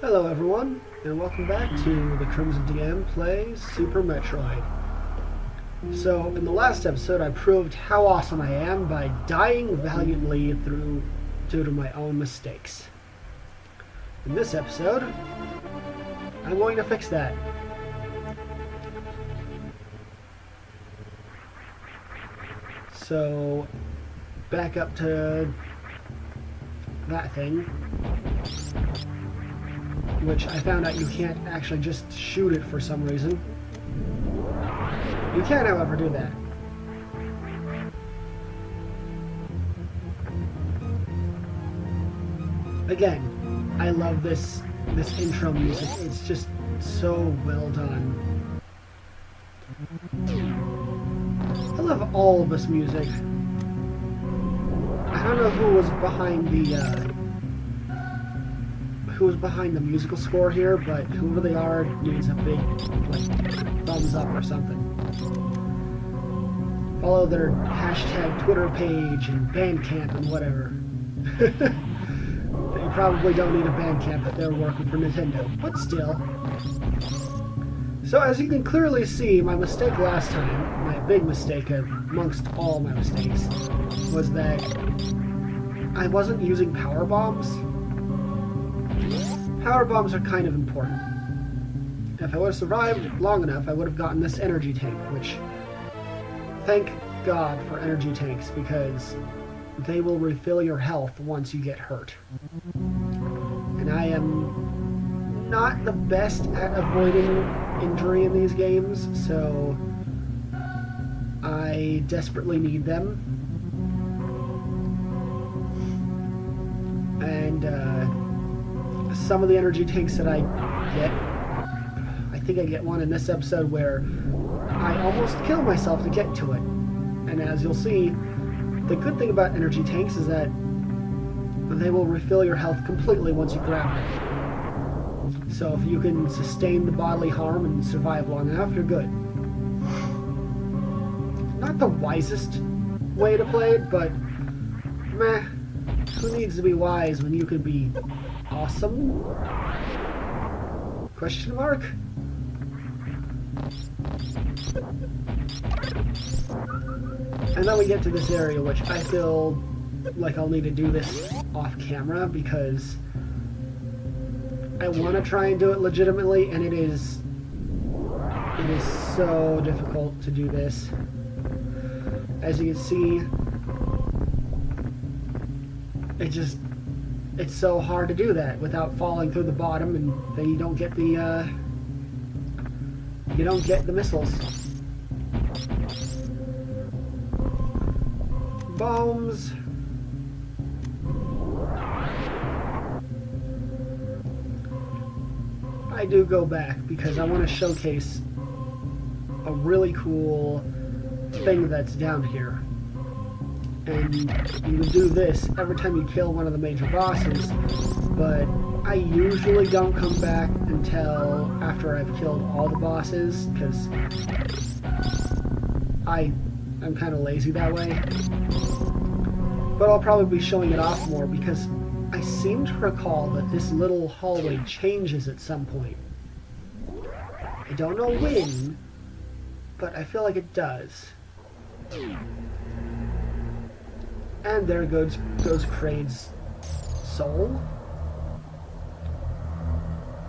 Hello everyone, and welcome back to the Crimson DM plays Super Metroid. So, in the last episode I proved how awesome I am by dying valiantly due to my own mistakes. In this episode, I'm going to fix that. So, back up to that thing, which I found out you can't actually just shoot it for some reason. You can, however, do that. Again, I love this intro music. It's just so well done. I love all of this music. I don't know who was behind the musical score here, but whoever they are needs a big thumbs up or something. Follow their hashtag Twitter page and Bandcamp and whatever. They probably don't need a Bandcamp if they're working for Nintendo, but still. So as you can clearly see, my mistake last time, my big mistake amongst all my mistakes, was that I wasn't using power bombs. Power bombs are kind of important. If I would have survived long enough, I would have gotten this energy tank, which, thank God for energy tanks, because they will refill your health once you get hurt. And I am not the best at avoiding injury in these games, so I desperately need them. And some of the energy tanks that I get, I think I get one in this episode where I almost kill myself to get to it. And as you'll see, the good thing about energy tanks is that they will refill your health completely once you grab them. So if you can sustain the bodily harm and survive long enough, you're good. Not the wisest way to play it, but meh, who needs to be wise when you could be awesome? Question mark? And then we get to this area, which I feel like I'll need to do this off camera because I want to try and do it legitimately, and it is so difficult to do this. As you can see, it's so hard to do that without falling through the bottom, and then you don't get the missiles. Bombs. I do go back because I want to showcase a really cool thing that's down here. And you can do this every time you kill one of the major bosses, but I usually don't come back until after I've killed all the bosses, because I'm kind of lazy that way. But I'll probably be showing it off more because I seem to recall that this little hallway changes at some point. I don't know when, but I feel like it does. And there goes Kraid's soul.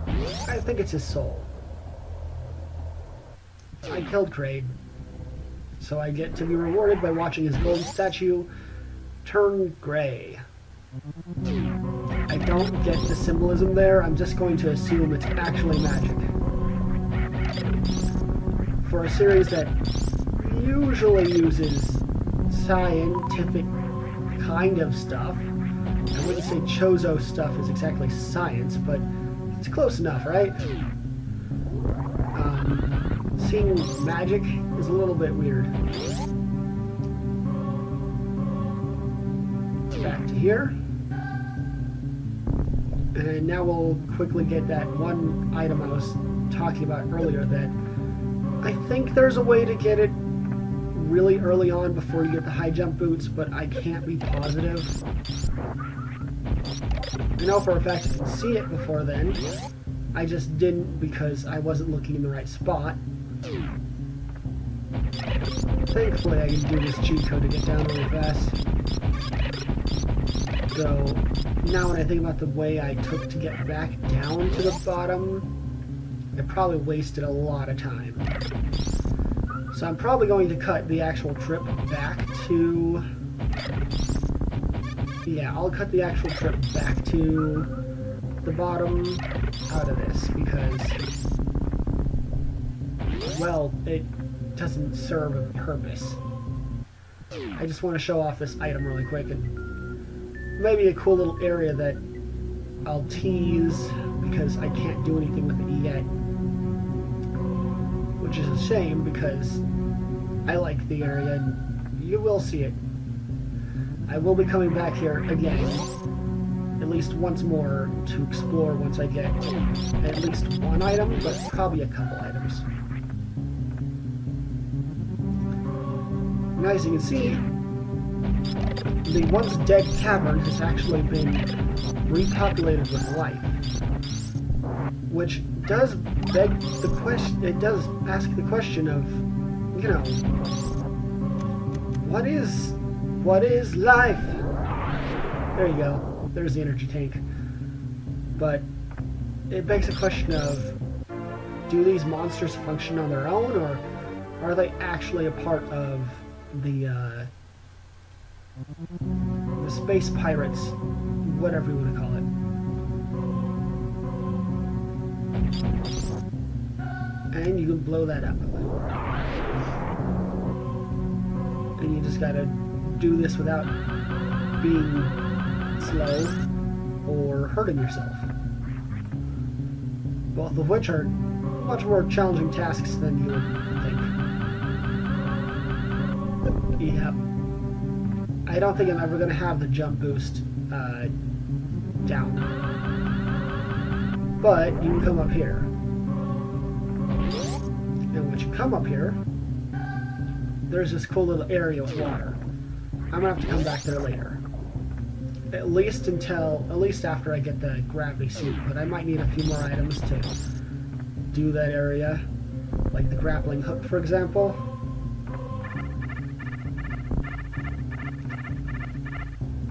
I think it's his soul. I killed Kraid, so I get to be rewarded by watching his golden statue turn gray. I don't get the symbolism there. I'm just going to assume it's actually magic. For a series that usually uses scientific kind of stuff, I wouldn't say Chozo stuff is exactly science, but it's close enough, right? Seeing magic is a little bit weird. Back to here. And now we'll quickly get that one item I was talking about earlier that I think there's a way to get it really early on before you get the high jump boots, but I can't be positive. I know for a fact I can see it before then. I just didn't because I wasn't looking in the right spot. Thankfully, I can do this cheat code to get down really fast. So, now when I think about the way I took to get back down to the bottom, I probably wasted a lot of time. So I'm probably going to cut the actual trip back to... Yeah, I'll cut the actual trip back to the bottom out of this because, well, it doesn't serve a purpose. I just want to show off this item really quick, and maybe a cool little area that I'll tease because I can't do anything with it yet, which is a shame because I like the area and you will see it. I will be coming back here again, at least once more, to explore once I get at least one item, but probably a couple items. And as you can see, the once dead cavern has actually been repopulated with life, which does beg the question. It does ask the question of, you know, what is life? There you go. There's the energy tank. But it begs the question of, do these monsters function on their own, or are they actually a part of the space pirates, whatever you want to call it? And you can blow that up. And you just gotta do this without being slow or hurting yourself. Both of which are much more challenging tasks than you would think. Yeah. I don't think I'm ever going to have the jump boost down. But you can come up here. And once you come up here, there's this cool little area with water. I'm going to have to come back there later. At least after I get the gravity suit, but I might need a few more items to do that area. Like the grappling hook, for example.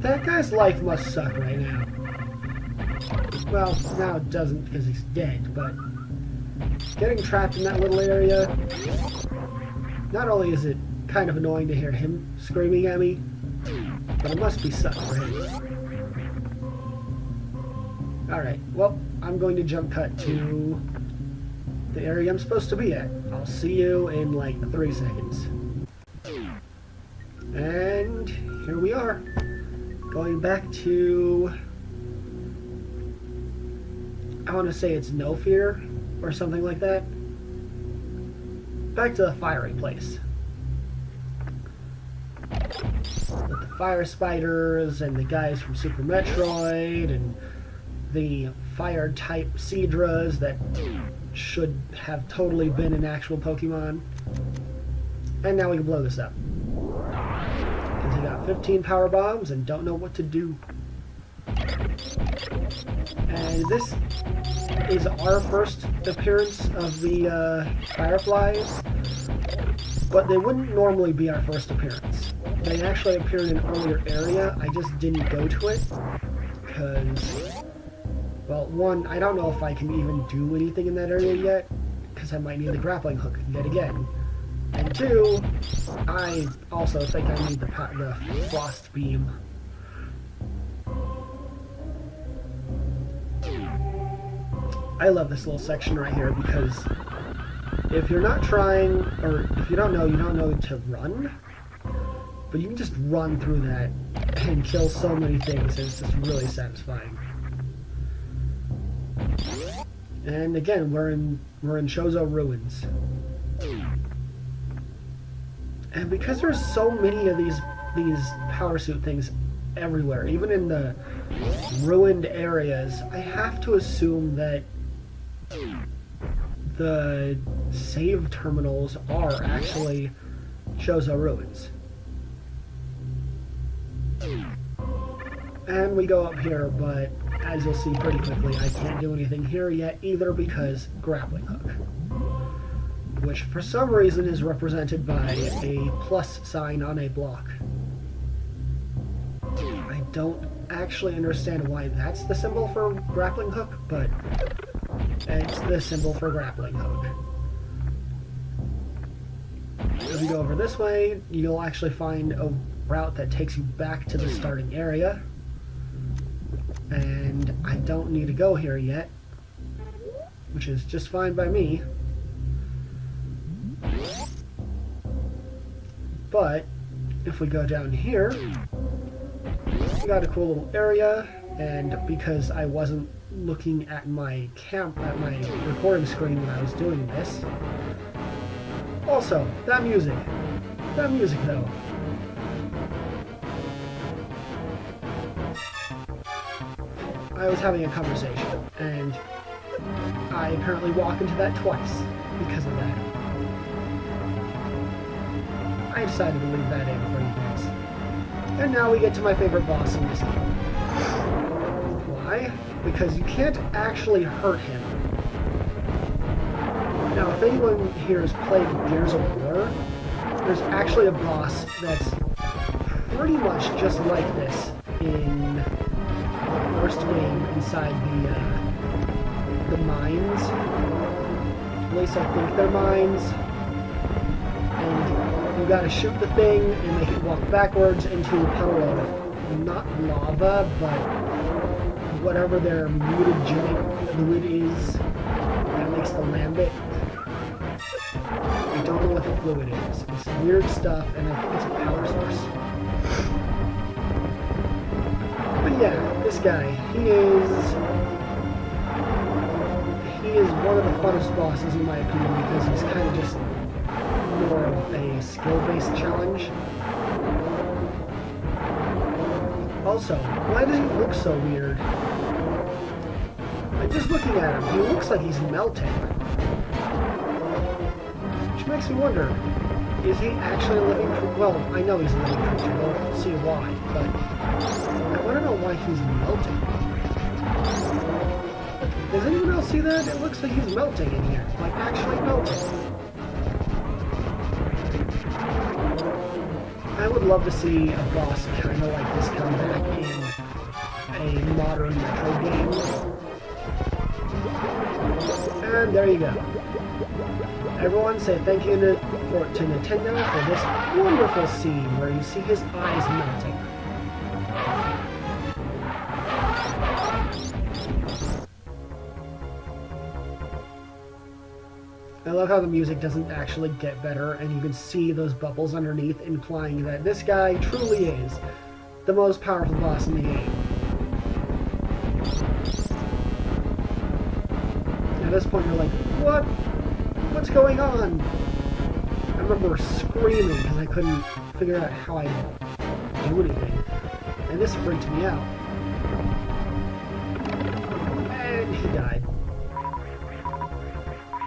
That guy's life must suck right now. Well, now it doesn't because he's dead, but getting trapped in that little area, not only is it kind of annoying to hear him screaming at me, but it must be suck for him. Alright, well, I'm going to jump cut to the area I'm supposed to be at. I'll see you in like 3 seconds. And here we are. Going back to, I want to say it's No Fear or something like that. Back to the fiery place. With the fire spiders and the guys from Super Metroid and the fire type Seadras that should have totally been an actual Pokemon. And now we can blow this up. Because we got 15 power bombs and don't know what to do. And this is our first appearance of the Fireflies, but they wouldn't normally be our first appearance. They actually appeared in an earlier area. I just didn't go to it because, well, one, I don't know if I can even do anything in that area yet because I might need the grappling hook yet again. And two, I also think I need the frost beam. I love this little section right here because if you're not trying, or if you don't know to run, but you can just run through that and kill so many things. It's just really satisfying. And again, we're in Chozo Ruins. And because there's so many of these power suit things everywhere, even in the ruined areas, I have to assume that the save terminals are actually Chozo Ruins. And we go up here, but as you'll see pretty quickly, I can't do anything here yet either because grappling hook, which for some reason is represented by a plus sign on a block. I don't actually understand why that's the symbol for grappling hook, but it's the symbol for grappling hook. If you go over this way, you'll actually find a route that takes you back to the starting area. And I don't need to go here yet, which is just fine by me. But if we go down here, we got a cool little area, and because I wasn't looking at my recording screen when I was doing this. Also, that music though. I was having a conversation, and I apparently walked into that twice because of that. I decided to leave that in for you guys. And now we get to my favorite boss in this game. Why? Because you can't actually hurt him. Now, if anyone here has played Gears of War, there's actually a boss that's pretty much just like this in the first game inside the mines. At least I think they're mines. And you gotta shoot the thing and make it walk backwards into a puddle of not lava, but whatever their mutagenic fluid is that makes the lambit. I don't know what the fluid is. It's weird stuff, and I think it's a power source. But yeah, this guy, he is one of the funnest bosses in my opinion because he's kind of just more of a skill-based challenge. Also, why does he look so weird? Like, just looking at him, he looks like he's melting. Which makes me wonder, is he actually a living creature? Well, I know he's a living creature, we'll see why, but I want to know why he's melting. Does anyone else see that? It looks like he's melting in here, like actually melting. I would love to see a boss kind of like this come back in a modern Metroid game. And there you go. Everyone say thank you to Nintendo for this wonderful scene where you see his eyes melting. I love how the music doesn't actually get better, and you can see those bubbles underneath, implying that this guy truly is the most powerful boss in the game. At this point, you're like, what? What's going on? I remember screaming because I couldn't figure out how I do anything, and this freaked me out. And he died.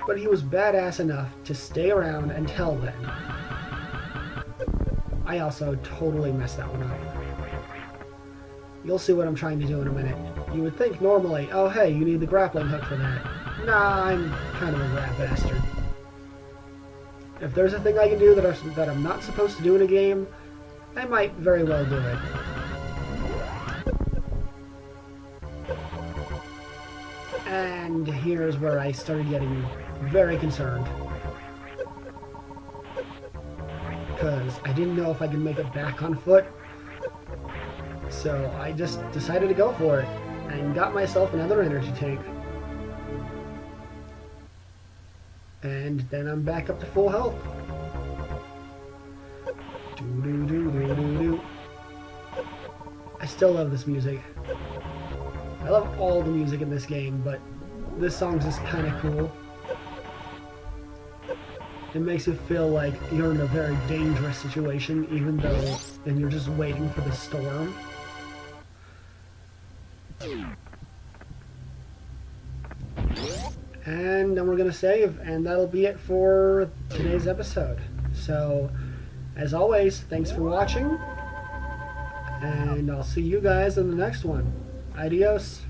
But he was badass enough to stay around until then. I also totally messed that one up. You'll see what I'm trying to do in a minute. You would think normally, oh hey, you need the grappling hook for that. Nah, I'm kind of a rat bastard. If there's a thing I can do that I'm not supposed to do in a game, I might very well do it. And here's where I started getting very concerned. Because I didn't know if I could make it back on foot. So I just decided to go for it and got myself another energy tank. And then I'm back up to full health. Doo-doo-doo-doo-doo-doo. I still love this music. I love all the music in this game, but this song's just kind of cool. It makes you feel like you're in a very dangerous situation, even though then you're just waiting for the storm. And then we're going to save, and that'll be it for today's episode. So, as always, thanks for watching, and I'll see you guys in the next one. Adios.